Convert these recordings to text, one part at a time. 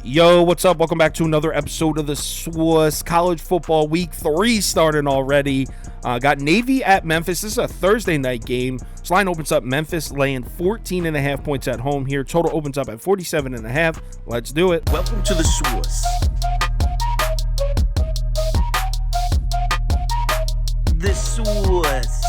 Yo, what's up? Welcome back to another episode of the Swiss College Football Week 3 starting already. Got Navy at Memphis. This is a Thursday night game. This line opens up Memphis laying 14.5 points at home here. Total opens up at 47.5. Let's do it. Welcome to the Swiss. The Swiss.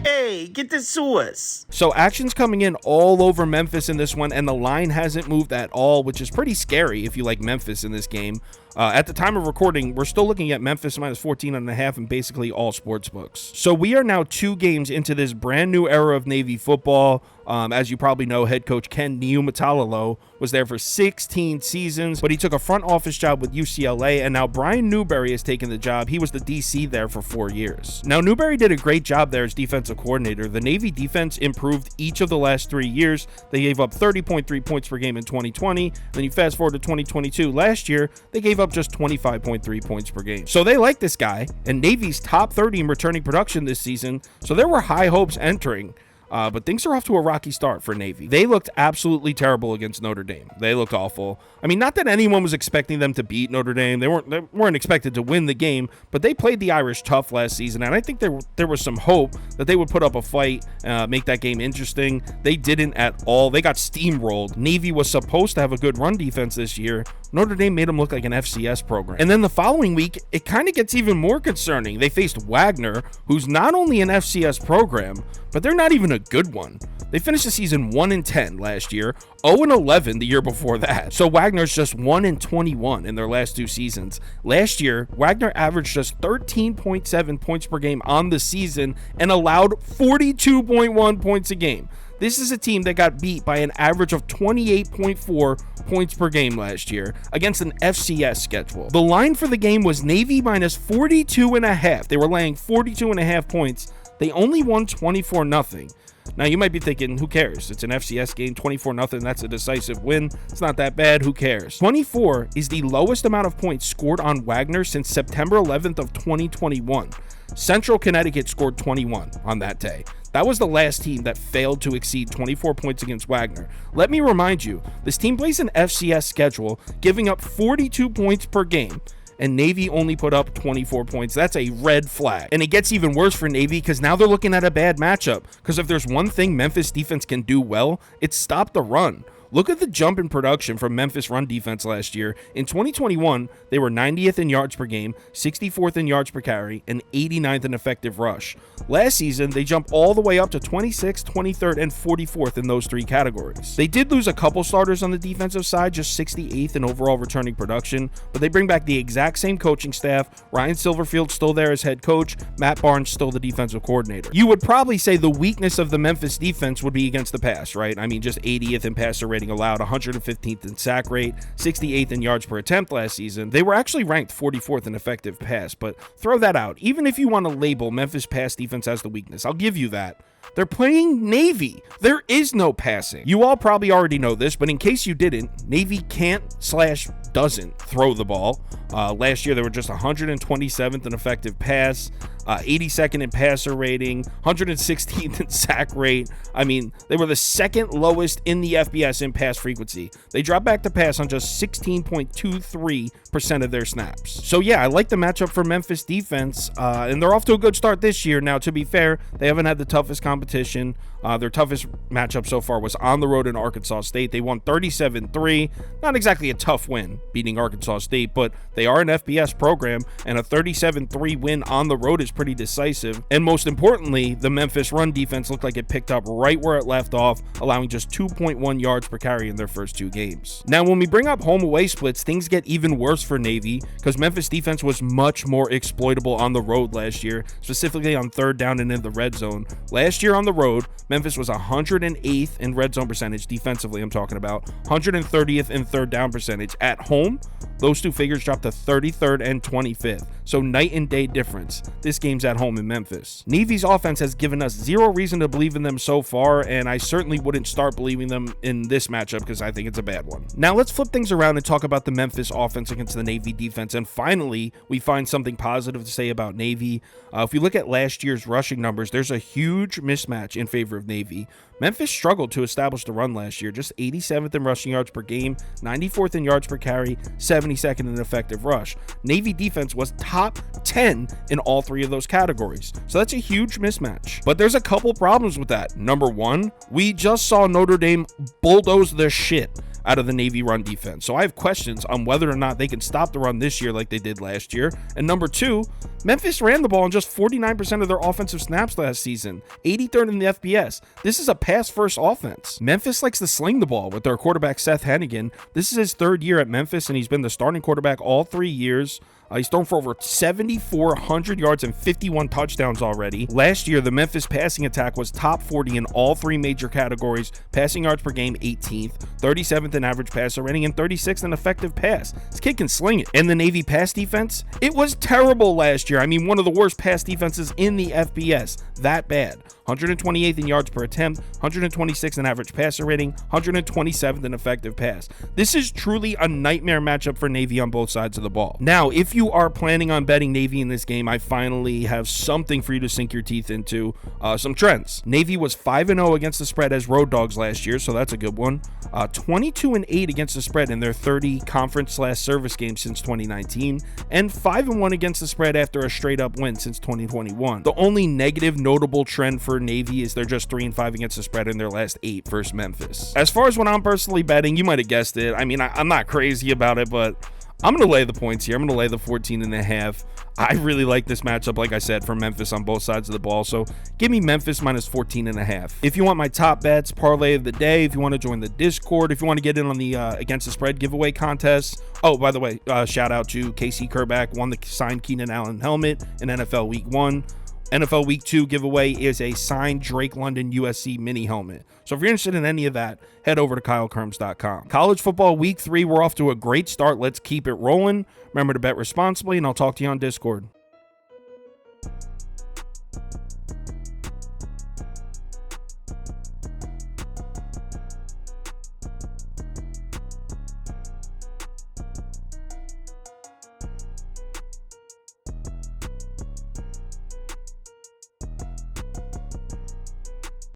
Hey, get the Swiss. So action's coming in all over Memphis in this one, and the line hasn't moved at all, which is pretty scary if you like Memphis in this game. At the time of recording, we're still looking at Memphis minus 14.5 in basically all sports books. So we are now 2 games into this brand new era of Navy football. As you probably know, head coach Ken Niumatalolo was there for 16 seasons, but he took a front office job with UCLA, and now Brian Newberry has taken the job. He was the DC there for 4 years. Now, Newberry did a great job there as defensive coordinator. The Navy defense improved each of the last 3 years. They gave up 30.3 points per game in 2020. Then you fast forward to 2022. Last year, they gave up just 25.3 points per game. So they like this guy, and Navy's top 30 in returning production this season, so there were high hopes entering. But things are off to a rocky start for Navy. They looked absolutely terrible against Notre Dame. They looked awful. I mean, not that anyone was expecting them to beat Notre Dame. They weren't expected to win the game, but they played the Irish tough last season, and I think there was some hope that they would put up a fight, make that game interesting. They didn't at all. They got steamrolled. Navy was supposed to have a good run defense this year. Notre Dame made them look like an FCS program. And then the following week, it kind of gets even more concerning. They faced Wagner, who's not only an FCS program, but they're not even a good one. They finished the season 1-10 last year, 0-11 the year before that. So Wagner's just 1-21 in their last 2 seasons. Last year, Wagner averaged just 13.7 points per game on the season and allowed 42.1 points a game. This is a team that got beat by an average of 28.4 points per game last year against an FCS schedule. The line for the game was Navy minus 42.5. They were laying 42.5 points. They only won 24-0. Now, you might be thinking, who cares? It's an FCS game, 24-0. That's a decisive win. It's not that bad. Who cares? 24 is the lowest amount of points scored on Wagner since September 11th of 2021. Central Connecticut scored 21 on that day. That was the last team that failed to exceed 24 points against Wagner. Let me remind you, this team plays an FCS schedule, giving up 42 points per game, and Navy only put up 24 points. That's a red flag. And it gets even worse for Navy because now they're looking at a bad matchup. Because if there's one thing Memphis defense can do well, it's stop the run. Look at the jump in production from Memphis run defense last year. In 2021, they were 90th in yards per game, 64th in yards per carry, and 89th in effective rush. Last season, they jumped all the way up to 26th, 23rd, and 44th in those 3 categories. They did lose a couple starters on the defensive side, just 68th in overall returning production, but they bring back the exact same coaching staff. Ryan Silverfield's still there as head coach, Matt Barnes still the defensive coordinator. You would probably say the weakness of the Memphis defense would be against the pass, right? I mean, just 80th in passer rating allowed, 115th in sack rate, 68th in yards per attempt last season. They were actually ranked 44th in effective pass, but throw that out. Even if you want to label Memphis pass defense as the weakness, I'll give you that. They're playing Navy. There is no passing. You all probably already know this, but in case you didn't, Navy can't/doesn't throw the ball. Last year, they were just 127th in effective pass, 82nd in passer rating, 116th in sack rate. I mean, they were the second lowest in the FBS in pass frequency. They dropped back to pass on just 16.23% of their snaps. So yeah, I like the matchup for Memphis defense, and they're off to a good start this year. Now, to be fair, they haven't had the toughest competition. Their toughest matchup so far was on the road in Arkansas State. They won 37-3. Not exactly a tough win, beating Arkansas State, but they are an FBS program, and a 37-3 win on the road is pretty decisive. And most importantly, the Memphis run defense looked like it picked up right where it left off, allowing just 2.1 yards per carry in their first 2 games. Now, when we bring up home-away splits, things get even worse for Navy because Memphis defense was much more exploitable on the road last year, specifically on 3rd down and in the red zone. Last year on the road, Memphis was 108th in red zone percentage defensively, I'm talking about, 130th in 3rd down percentage. At home, those 2 figures dropped to 33rd and 25th, so night and day difference. This game's at home in Memphis. Navy's offense has given us zero reason to believe in them so far, and I certainly wouldn't start believing them in this matchup because I think it's a bad one. Now let's flip things around and talk about the Memphis offense against the Navy defense, and finally we find something positive to say about Navy. If you look at last year's rushing numbers, there's a huge mismatch in favor of Navy. Memphis struggled to establish the run last year, just 87th in rushing yards per game, 94th in yards per carry, 72nd in effective rush. Navy defense was top 10 in all three of those categories, so that's a huge mismatch. But there's a couple problems with that. Number one, we just saw Notre Dame bulldoze the shit out of the Navy run defense. So I have questions on whether or not they can stop the run this year like they did last year. And number two, Memphis ran the ball on just 49% of their offensive snaps last season, 83rd in the FBS. This is a pass-first offense. Memphis likes to sling the ball with their quarterback Seth Hennigan. This is his third year at Memphis, and he's been the starting quarterback all 3 years. He's thrown for over 7,400 yards and 51 touchdowns already. Last year, the Memphis passing attack was top 40 in all three major categories: passing yards per game 18th, 37th in average passer rating, and 36th in effective pass. This kid can sling it. And the Navy pass defense, it was terrible last year. I mean, one of the worst pass defenses in the FBS. That bad. 128th in yards per attempt, 126th in average passer rating, 127th in effective pass. This is truly a nightmare matchup for Navy on both sides of the ball. Now, if you are planning on betting Navy in this game, I finally have something for you to sink your teeth into, some trends. Navy was 5-0 against the spread as road dogs last year, so that's a good one. 22-8 against the spread in their 30 conference/service games since 2019, and 5-1 against the spread after a straight-up win since 2021. The only negative notable trend for Navy is they're just 3-5 against the spread in their last 8 versus Memphis. As far as what I'm personally betting, you might have guessed it. I mean, I'm not crazy about it, but I'm going to lay the points here. I'm going to lay the 14.5. I really like this matchup, like I said, for Memphis on both sides of the ball. So give me Memphis minus 14.5. If you want my top bets, parlay of the day, if you want to join the Discord, if you want to get in on the Against the Spread giveaway contest. Oh, by the way, shout out to KC Kerback, won the signed Keenan Allen helmet in NFL Week 1. NFL Week 2 giveaway is a signed Drake London USC mini helmet. So if you're interested in any of that, head over to KyleKirms.com. College football Week 3, we're off to a great start. Let's keep it rolling. Remember to bet responsibly, and I'll talk to you on Discord.